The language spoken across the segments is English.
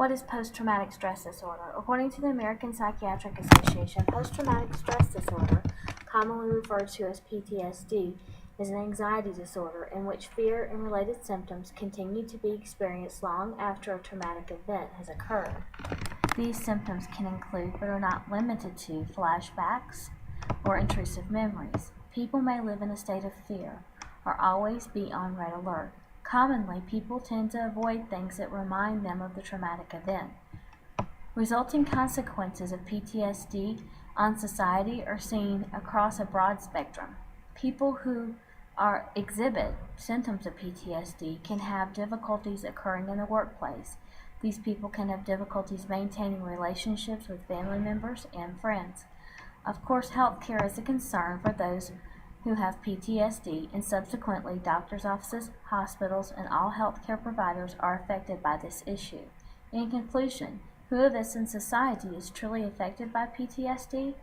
What is post-traumatic stress disorder? According to the American Psychiatric Association, post-traumatic stress disorder, commonly referred to as PTSD, is an anxiety disorder in which fear and related symptoms continue to be experienced long after a traumatic event has occurred. These symptoms can include, but are not limited to, flashbacks or intrusive memories. People may live in a state of fear or always be on red alert. Commonly, people tend to avoid things that remind them of the traumatic event. Resulting consequences of PTSD on society are seen across a broad spectrum. People who exhibit symptoms of PTSD can have difficulties occurring in the workplace. These people can have difficulties maintaining relationships with family members and friends. Of course, healthcare is a concern for those who have PTSD, and subsequently doctors' offices, hospitals, and all healthcare providers are affected by this issue. In conclusion, who of us in society is truly affected by PTSD?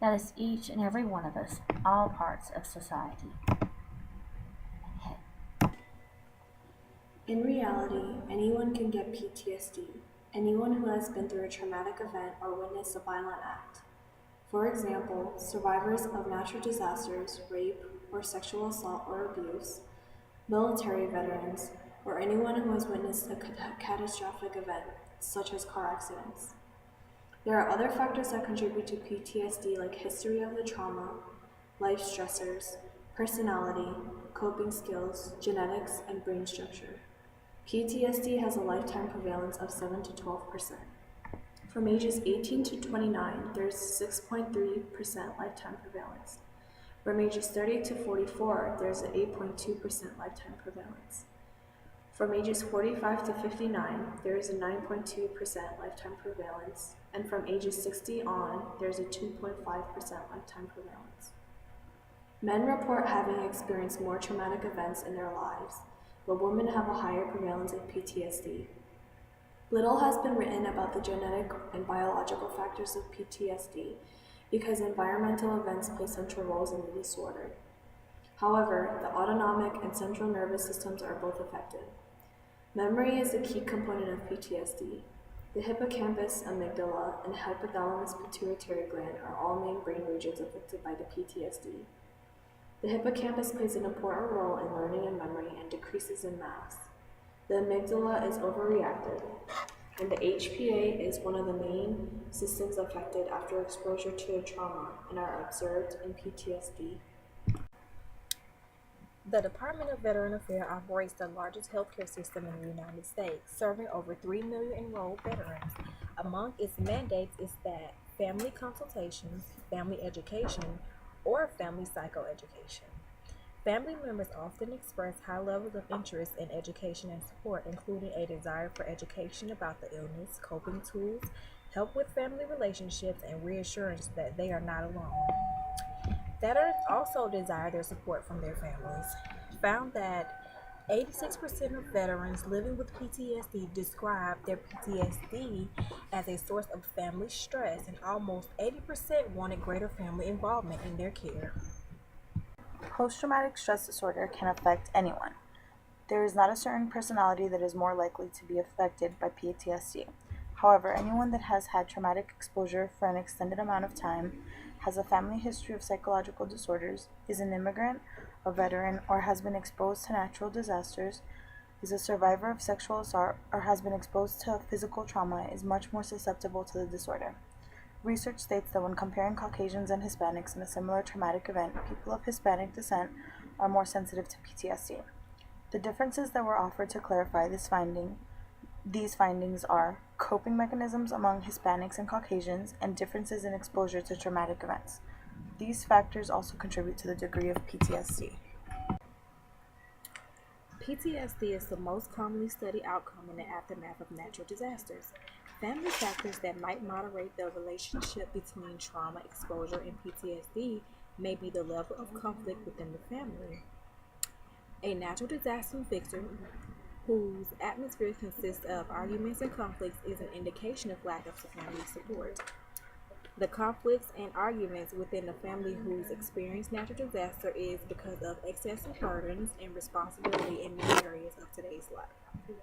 That is each and every one of us, all parts of society. In reality, anyone can get PTSD, anyone who has been through a traumatic event or witnessed a violent act. For example, survivors of natural disasters, rape, or sexual assault or abuse, military veterans, or anyone who has witnessed a catastrophic event, such as car accidents. There are other factors that contribute to PTSD like history of the trauma, life stressors, personality, coping skills, genetics, and brain structure. PTSD has a lifetime prevalence of 7 to 12%. From ages 18 to 29, there's 6.3% lifetime prevalence. From ages 30 to 44, there's an 8.2% lifetime prevalence. From ages 45 to 59, there is a 9.2% lifetime prevalence. And from ages 60 on, there's a 2.5% lifetime prevalence. Men report having experienced more traumatic events in their lives, but women have a higher prevalence of PTSD. Little has been written about the genetic and biological factors of PTSD because environmental events play central roles in the disorder. However, the autonomic and central nervous systems are both affected. Memory is a key component of PTSD. The hippocampus, amygdala, and hypothalamus pituitary gland are all main brain regions affected by the PTSD. The hippocampus plays an important role in learning and memory and decreases in mass. The amygdala is overreactive, and the HPA is one of the main systems affected after exposure to a trauma and are observed in PTSD. The Department of Veteran Affairs operates the largest healthcare system in the United States, serving over 3 million enrolled veterans. Among its mandates is that family consultations, family education, or family psychoeducation. Family members often express high levels of interest in education and support, including a desire for education about the illness, coping tools, help with family relationships, and reassurance that they are not alone. Veterans also desire their support from their families. Found that 86% of veterans living with PTSD describe their PTSD as a source of family stress, and almost 80% wanted greater family involvement in their care. Post-traumatic stress disorder can affect anyone. There is not a certain personality that is more likely to be affected by PTSD. However, anyone that has had traumatic exposure for an extended amount of time, has a family history of psychological disorders, is an immigrant, a veteran, or has been exposed to natural disasters, is a survivor of sexual assault, or has been exposed to physical trauma is much more susceptible to the disorder. Research states that when comparing Caucasians and Hispanics in a similar traumatic event, people of Hispanic descent are more sensitive to PTSD. The differences that were offered to clarify these findings are coping mechanisms among Hispanics and Caucasians and differences in exposure to traumatic events. These factors also contribute to the degree of PTSD. PTSD is the most commonly studied outcome in the aftermath of natural disasters. Family factors that might moderate the relationship between trauma exposure and PTSD may be the level of conflict within the family. A natural disaster victim whose atmosphere consists of arguments and conflicts is an indication of lack of family support. The conflicts and arguments within the family who's experienced natural disaster is because of excessive burdens and responsibility in many areas of today's life.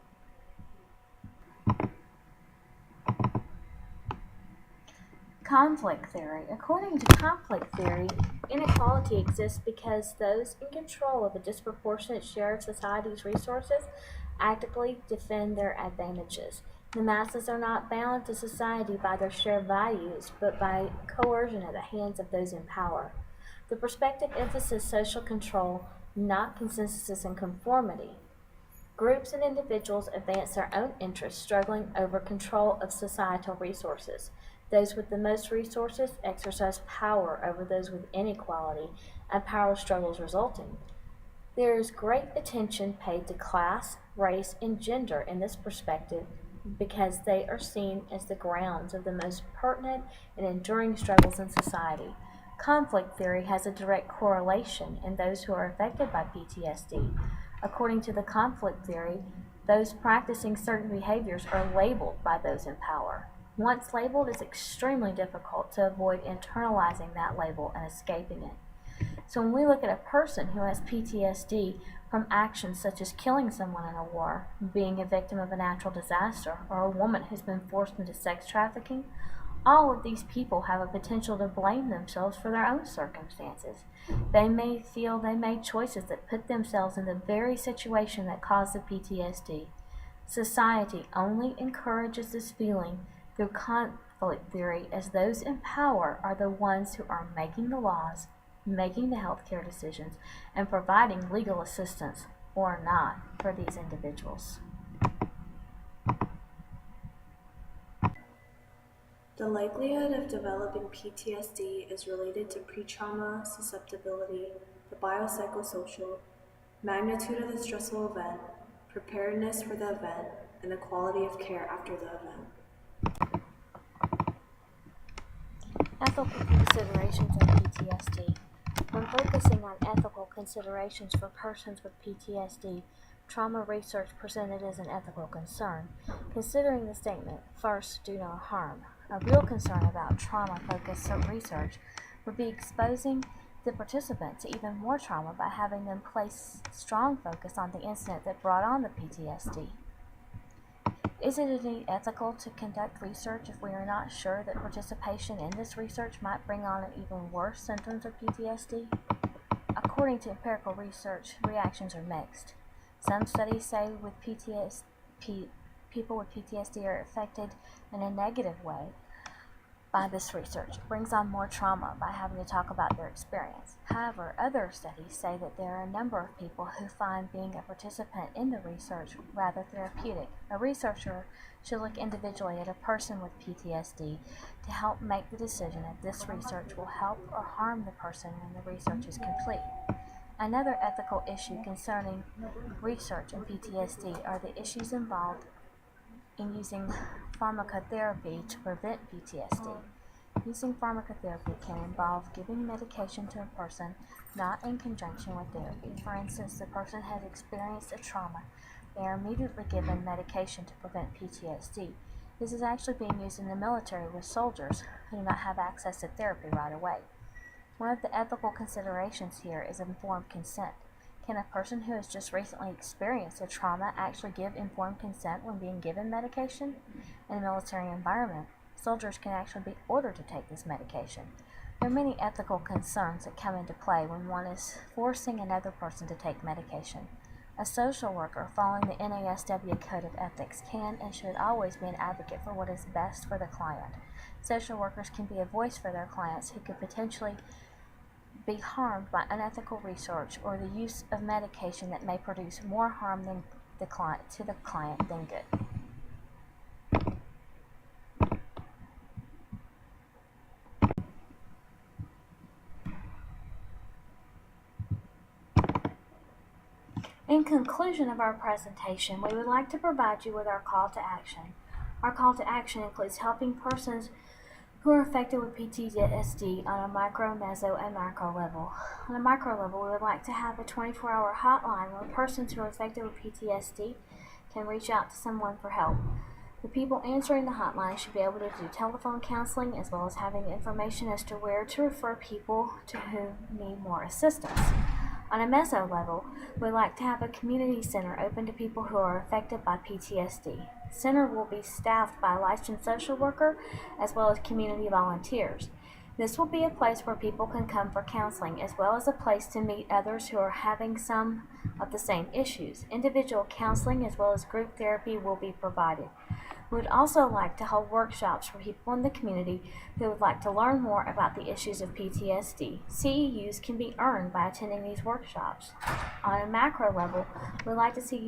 Conflict theory. According to conflict theory, inequality exists because those in control of a disproportionate share of society's resources actively defend their advantages. The masses are not bound to society by their shared values, but by coercion at the hands of those in power. The perspective emphasizes social control, not consensus and conformity. Groups and individuals advance their own interests, struggling over control of societal resources. Those with the most resources exercise power over those with inequality, and power struggles resulting. There is great attention paid to class, race, and gender in this perspective because they are seen as the grounds of the most pertinent and enduring struggles in society. Conflict theory has a direct correlation in those who are affected by PTSD. According to the conflict theory, those practicing certain behaviors are labeled by those in power. Once labeled, it's extremely difficult to avoid internalizing that label and escaping it. So when we look at a person who has PTSD from actions such as killing someone in a war, being a victim of a natural disaster, or a woman who's been forced into sex trafficking, all of these people have a potential to blame themselves for their own circumstances. They may feel they made choices that put themselves in the very situation that caused the PTSD. Society only encourages this feeling through conflict theory, as those in power are the ones who are making the laws, making the healthcare decisions, and providing legal assistance, or not, for these individuals. The likelihood of developing PTSD is related to pre-trauma susceptibility, the biopsychosocial, magnitude of the stressful event, preparedness for the event, and the quality of care after the event. Ethical considerations of PTSD. When focusing on ethical considerations for persons with PTSD, trauma research presented as an ethical concern, considering the statement, "First, do no harm." A real concern about trauma-focused research would be exposing the participant to even more trauma by having them place strong focus on the incident that brought on the PTSD. Is it indeed ethical to conduct research if we are not sure that participation in this research might bring on an even worse symptoms of PTSD? According to empirical research, reactions are mixed. Some studies say people with PTSD are affected in a negative way by this research. It brings on more trauma by having to talk about their experience. However, other studies say that there are a number of people who find being a participant in the research rather therapeutic. A researcher should look individually at a person with PTSD to help make the decision if this research will help or harm the person when the research is complete. Another ethical issue concerning research in PTSD are the issues involved in using pharmacotherapy to prevent PTSD. Using pharmacotherapy can involve giving medication to a person not in conjunction with therapy. For instance, the person has experienced a trauma. They are immediately given medication to prevent PTSD. This is actually being used in the military with soldiers who do not have access to therapy right away. One of the ethical considerations here is informed consent. Can a person who has just recently experienced a trauma actually give informed consent when being given medication? In a military environment, soldiers can actually be ordered to take this medication. There are many ethical concerns that come into play when one is forcing another person to take medication. A social worker following the NASW Code of Ethics can and should always be an advocate for what is best for the client. Social workers can be a voice for their clients who could potentially be harmed by unethical research or the use of medication that may produce more harm to the client than good. In conclusion of our presentation, we would like to provide you with our call to action. Our call to action includes helping persons who are affected with PTSD on a micro, meso, and macro level. On a micro level, we would like to have a 24-hour hotline where persons who are affected with PTSD can reach out to someone for help. The people answering the hotline should be able to do telephone counseling as well as having information as to where to refer people to who need more assistance. On a meso level, we'd like to have a community center open to people who are affected by PTSD. center will be staffed by a licensed social worker as well as community volunteers. This will be a place where people can come for counseling as well as a place to meet others who are having some of the same issues. Individual counseling as well as group therapy will be provided. We would also like to hold workshops for people in the community who would like to learn more about the issues of PTSD. CEUs can be earned by attending these workshops. On a macro level, we'd like to see